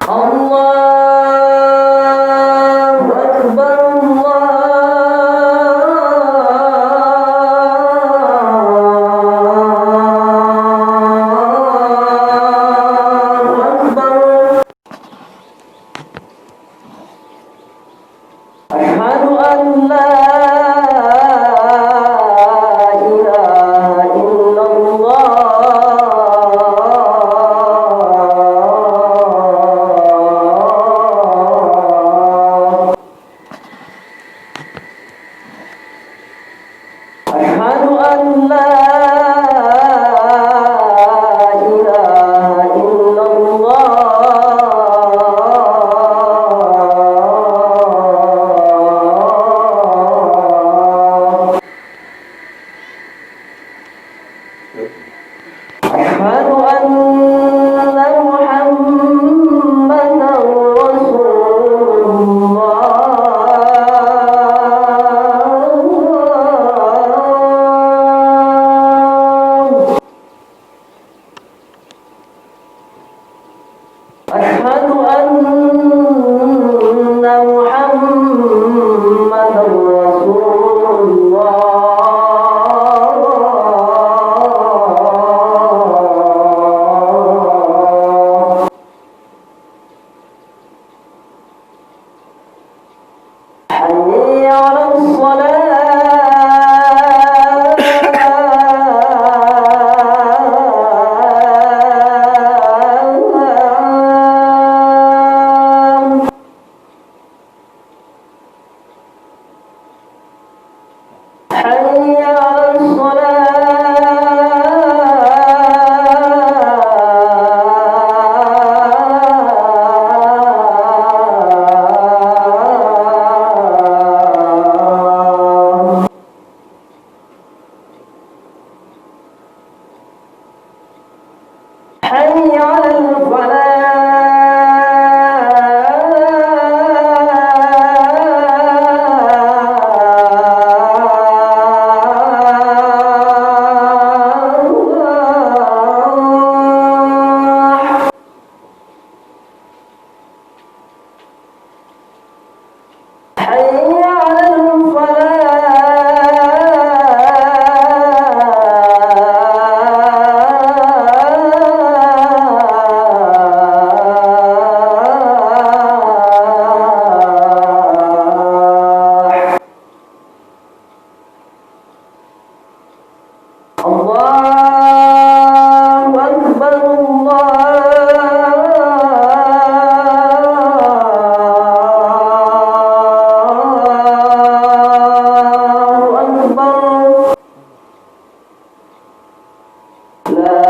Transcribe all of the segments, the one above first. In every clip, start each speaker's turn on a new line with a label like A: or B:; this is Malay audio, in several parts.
A: Allahu Akbar, Allahu Akbar. Asyhadu an la ilaha illallah. Asyhadu an la ilaha illallah. Asyhadu anna Muhammadan Rasulullah. Asyhadu anna Muhammadan Rasulullah. حي على الصلاة. حي على الصلاة. حي على الفلاح. حي على الفلاح. Allahu Akbar, Allahu Akbar. La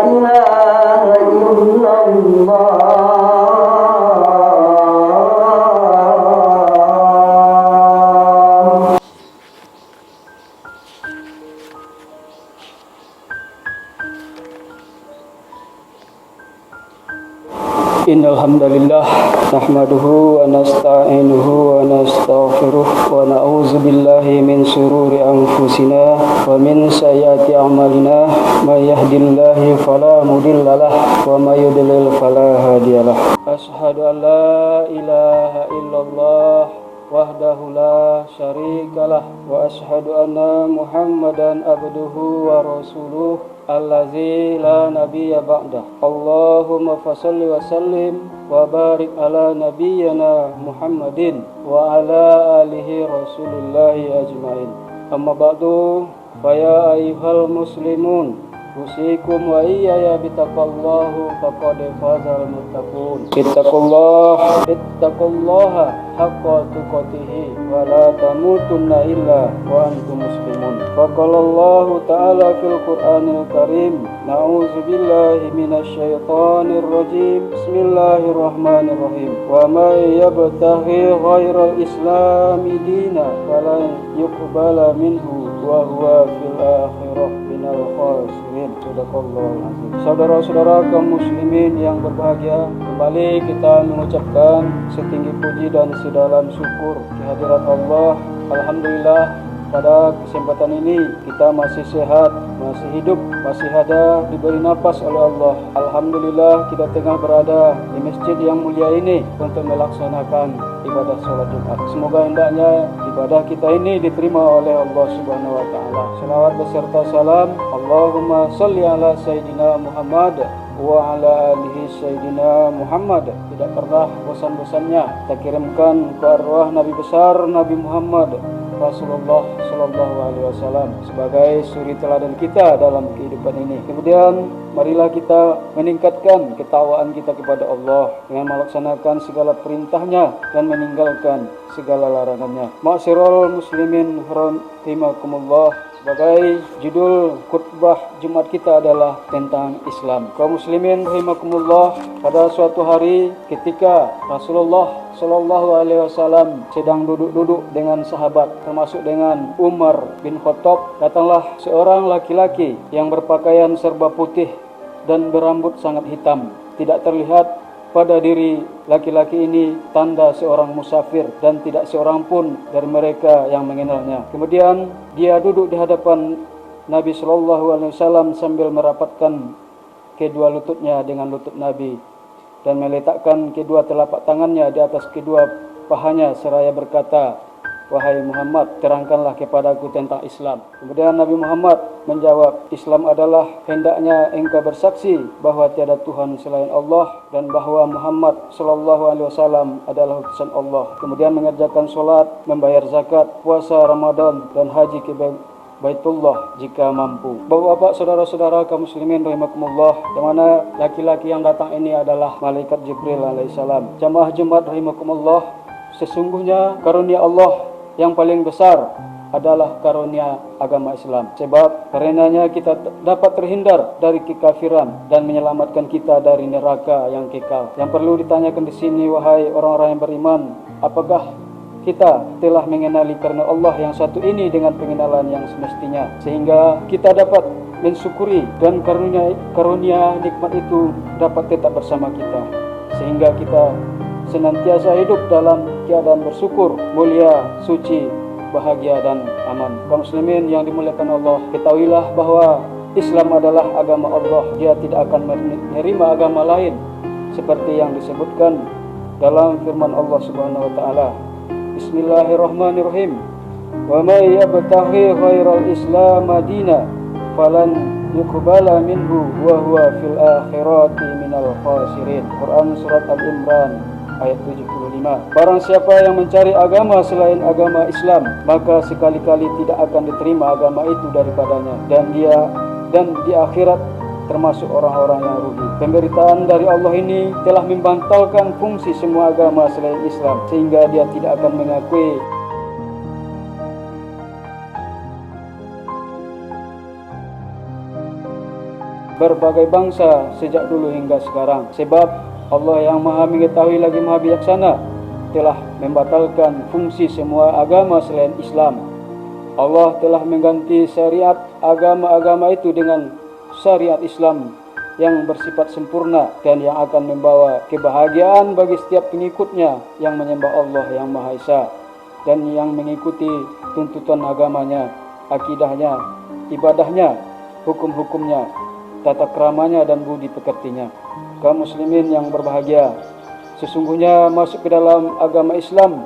A: ilaha illallah.
B: Innal hamdalillah nahmaduhu wa nasta'inuhu wa nastaghfiruh wa na'udzu billahi min shururi anfusina wa min sayyiati a'malina may yahdihillahu fala mudhillalah wa may yudlil fala hadiyalah. Asyhadu an la ilaha illallah wahdahu la syarikalah wa asyhadu anna Muhammadan abduhu wa rasuluh allazi la nabiyya ba'dah. Allahumma fashalli wa sallim wa barik ala nabiyyina Muhammadin wa ala alihi rasulillahi ajmain. Amma ba'du, fa ya ayyuhal muslimun, usikum wa iyaya bitaqallahu faqad fazal muttaqun. Ittaqullaha haqqa tuqatih wa la tamutunna illa wa antum muslimun. Faqalallahu ta'ala fil Qur'anil Karim, na'udzu billahi minasy syaithanir rajim. Bismillahirrahmanirrahim. Wa may yabtaghi ghairal islami dina falan yuqbala minhu wa huwa fil akhirah minal khasirin. Sadaqallahul azim. Saudara-saudara kaum muslimin yang berbahagia, kembali kita mengucapkan setinggi puji dan sedalam syukur kehadirat Allah. Alhamdulillah, pada kesempatan ini kita masih sehat masih hidup, masih ada, diberi nafas oleh Allah. Alhamdulillah kita tengah berada di masjid yang mulia ini untuk melaksanakan ibadah sholat Jumat. Semoga hendaknya ibadah kita ini diterima oleh Allah Subhanahu wa taala. Selawat beserta salam, Allahumma shalli ala Sayyidina Muhammad wa ala alihi Sayyidina Muhammad. Tidak pernah bosan-bosannya kita kirimkan ke arwah Nabi besar Nabi Muhammad Rasulullah Sallallahu Alaihi Wasallam sebagai suri teladan kita dalam kehidupan ini. Kemudian marilah kita meningkatkan ketakwaan kita kepada Allah dengan melaksanakan segala perintahnya dan meninggalkan segala larangannya. Ma'asyiral muslimin rahimakumullah. Sebagai judul khutbah Jumat kita adalah tentang Islam. Kaum muslimin rahimakumullah, pada suatu hari ketika Rasulullah Sallallahu Alaihi Wasallam sedang duduk-duduk dengan sahabat, termasuk dengan Umar bin Khattab, datanglah seorang laki-laki yang berpakaian serba putih dan berambut sangat hitam. Tidak terlihat pada diri laki-laki ini tanda seorang musafir dan tidak seorang pun dari mereka yang mengenalnya. Kemudian dia duduk di hadapan Nabi Sallallahu Alaihi Wasallam sambil merapatkan kedua lututnya dengan lutut Nabi dan meletakkan kedua telapak tangannya di atas kedua pahanya seraya berkata, "Wahai Muhammad, terangkanlah kepadaku tentang Islam." Kemudian Nabi Muhammad menjawab, "Islam adalah hendaknya engkau bersaksi bahwa tiada Tuhan selain Allah dan bahwa Muhammad sallallahu alaihi wasallam adalah utusan Allah. Kemudian mengerjakan solat, membayar zakat, puasa Ramadan dan haji ke Baitullah jika mampu." Bapak-bapak, saudara-saudara kaum muslimin rahimakumullah, yang mana laki-laki yang datang ini adalah malaikat Jibril alaihissalam. Jamaah Jumat rahimakumullah, sesungguhnya karunia Allah yang paling besar adalah karunia agama Islam. Sebab karenanya kita dapat terhindar dari kekafiran dan menyelamatkan kita dari neraka yang kekal. Yang perlu ditanyakan di sini, wahai orang-orang yang beriman, apakah kita telah mengenali karena Allah yang satu ini dengan pengenalan yang semestinya, sehingga kita dapat mensyukuri dan karunia nikmat itu dapat tetap bersama kita, sehingga kita senantiasa hidup dalam keadaan bersyukur, mulia, suci, bahagia dan aman. Kaum muslimin yang dimuliakan Allah, ketahuilah bahwa Islam adalah agama Allah. Dia tidak akan menerima agama lain seperti yang disebutkan dalam firman Allah Subhanahu wa taala. Bismillahirrahmanirrahim. Wa may yabtaghi ghairal Islam madina falan yuqbala minhu wa huwa fil akhirati minal khasirin. Quran surat Al-Imran ayat 75. Barang siapa yang mencari agama selain agama Islam, maka sekali-kali tidak akan diterima agama itu daripadanya, dan di akhirat termasuk orang-orang yang rugi. Pemberitaan dari Allah ini telah membantalkan fungsi semua agama selain Islam, sehingga dia tidak akan mengakui berbagai bangsa sejak dulu hingga sekarang. Sebab Allah yang maha mengetahui lagi maha bijaksana telah membatalkan fungsi semua agama selain Islam. Allah telah mengganti syariat agama-agama itu dengan syariat Islam yang bersifat sempurna dan yang akan membawa kebahagiaan bagi setiap pengikutnya yang menyembah Allah yang Maha Esa dan yang mengikuti tuntutan agamanya, akidahnya, ibadahnya, hukum-hukumnya, tata keramanya dan budi pekertinya. Kaum muslimin yang berbahagia, sesungguhnya masuk ke dalam agama Islam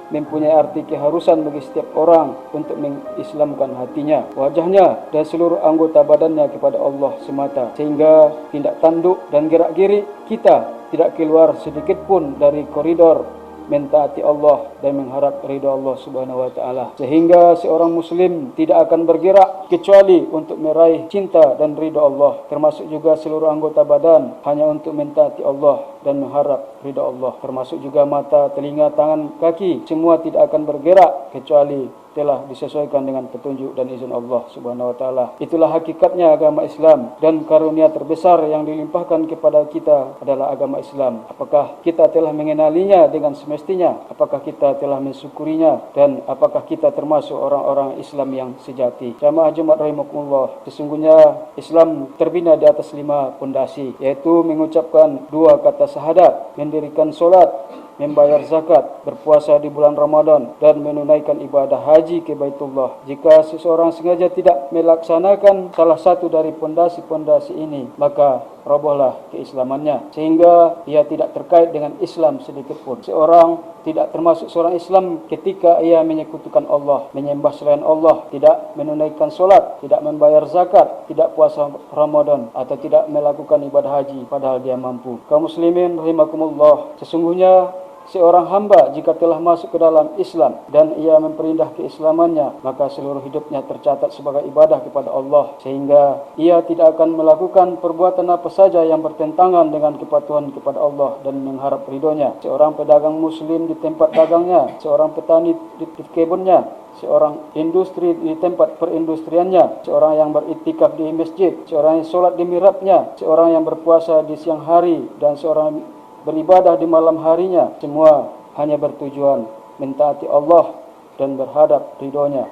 B: mempunyai arti keharusan bagi setiap orang untuk mengislamkan hatinya, wajahnya dan seluruh anggota badannya kepada Allah semata, sehingga tindak tanduk dan gerak-gerik kita tidak keluar sedikit pun dari koridor mentaati Allah dan mengharap ridha Allah Subhanahu wa taala, sehingga seorang muslim tidak akan bergerak kecuali untuk meraih cinta dan ridha Allah, termasuk juga seluruh anggota badan hanya untuk mentaati Allah dan mengharap ridha Allah, termasuk juga mata, telinga, tangan, kaki, semua tidak akan bergerak kecuali telah disesuaikan dengan petunjuk dan izin Allah Subhanahu wa taala. Itulah hakikatnya agama Islam, dan karunia terbesar yang dilimpahkan kepada kita adalah agama Islam. Apakah kita telah mengenalinya dengan semestinya semestinya? Apakah kita telah mensyukurinya? Dan apakah kita termasuk orang-orang Islam yang sejati? Jamaah Jumat rahimakumullah, sesungguhnya Islam terbina di atas 5 pondasi, yaitu mengucapkan 2 kata syahadat, mendirikan solat, membayar zakat, berpuasa di bulan Ramadan, dan menunaikan ibadah haji ke Baitullah. Jika seseorang sengaja tidak melaksanakan salah satu dari pondasi-pondasi ini, maka robohlah keislamannya, sehingga ia tidak terkait dengan Islam sedikit pun. Seorang tidak termasuk seorang Islam ketika ia menyekutukan Allah, menyembah selain Allah, tidak menunaikan solat, tidak membayar zakat, tidak puasa Ramadan, atau tidak melakukan ibadah haji padahal dia mampu. Kaum muslimin rahimakumullah, sesungguhnya seorang hamba jika telah masuk ke dalam Islam dan ia memperindah keislamannya, maka seluruh hidupnya tercatat sebagai ibadah kepada Allah, sehingga ia tidak akan melakukan perbuatan apa saja yang bertentangan dengan kepatuhan kepada Allah dan mengharap ridhonya. Seorang pedagang muslim di tempat dagangnya, seorang petani di kebunnya, seorang industri di tempat perindustriannya, seorang yang beriktikaf di masjid, seorang yang sholat di mihrabnya, seorang yang berpuasa di siang hari, dan seorang beribadah di malam harinya, semua hanya bertujuan mentaati Allah dan berhadap ridhonya.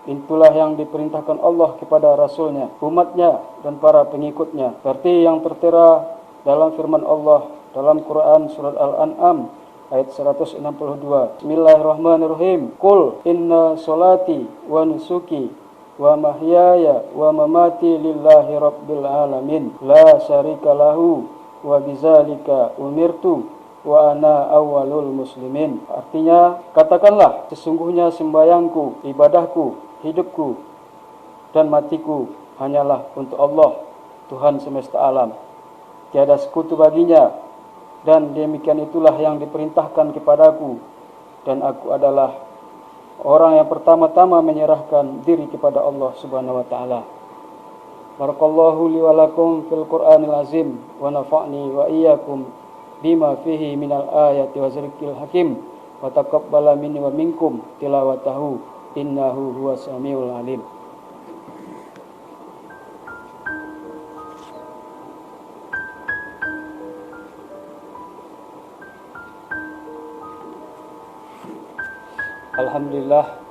B: Itulah yang diperintahkan Allah kepada Rasulnya, umatnya, dan para pengikutnya. Seperti yang tertera dalam firman Allah dalam Quran surat Al-An'am ayat 162. Bismillahirrahmanirrahim. Qul inna solati wa nusuki wa mahyaya wa mamati lillahi rabbil alamin la syarika lahu wa bizalika umirtu wa ana awwalul muslimin. Artinya, katakanlah, sesungguhnya sembahyangku, ibadahku, hidupku, dan matiku hanyalah untuk Allah, Tuhan semesta alam. Tiada sekutu baginya, dan demikian itulah yang diperintahkan kepadaku, dan aku adalah orang yang pertama-tama menyerahkan diri kepada Allah Subhanahu wa taala. Barakallahu li wa lakum fil Qur'anil azim wa nafa'ni wa iyyakum bima fihi minal ayati wa zikril hakim wa taqabbala minni wa minkum tilawatahu innahu huwas samiul alim.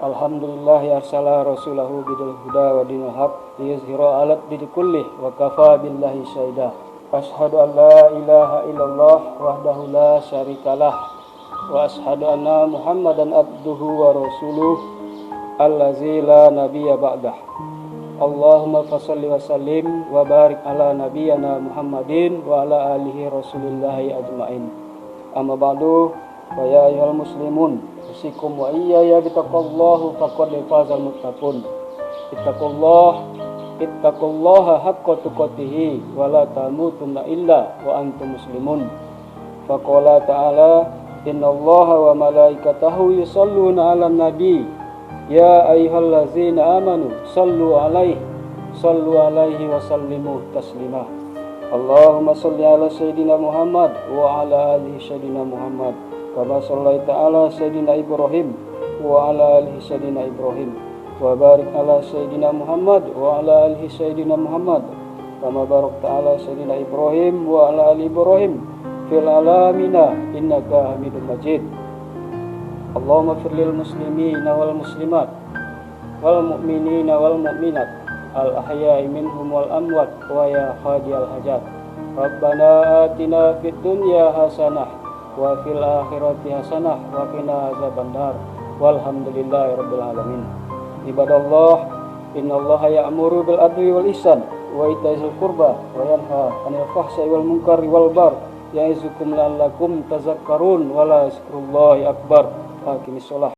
B: Alhamdulillah ya arsala rasulahu bidul huda wa dinil haq liyuzhira alat bidikulih wa kafa billahi syahida. Ashhadu an la ilaha illallah wahdahu la syarikalah wa ashhadu anna Muhammadan abduhu wa rasuluh allazi la nabiyya ba'dah. Allahumma fassalli wa sallim wa barik ala nabiyyina Muhammadin wa ala alihi rasulillahi ajmain. Amma ba'du, fa ya ayyuhal muslimun, usikum wa iyaya bitaqallahu faqad fazal muttaqun. Ittaqullaha haqqa tuqatih wa la tamutunna illa wa antum muslimun. Faqala ta'ala innallaha wa malaikatahu yusalluna 'alan nabi ya ayyuhallazina amanu sallu 'alaihi wa sallimu taslima. Allahumma salli ala sayyidina Muhammad wa ala alihi sayyidina Muhammad kama sallaita ala sayyidina Ibrahim wa ala alihi sayyidina Ibrahim wa barik ala sayyidina Muhammad wa ala alihi sayyidina Muhammad kama barakta ala sayyidina Ibrahim wa ala ali Ibrahim fil alamina innaka Hamidum Majid. Allahumma fir lil muslimina wal muslimat wal mu'minina wal mu'minat al ahya'i minhum wal amwat wa ya qadiyal hajat. Rabbana atina fid dunya hasanah wa fil akhirati hasanah wa qina azabannar. Walhamdulillahi rabbil alamin. Ibadallah, innallaha ya'muru bil adli wal ihsan wa ita'izil qurba wa yanha 'anil fahsya'i wal munkari wal bar ya'izukum la'allakum tazakkarun wa la yazkurullahi akbar. Aqimissalah.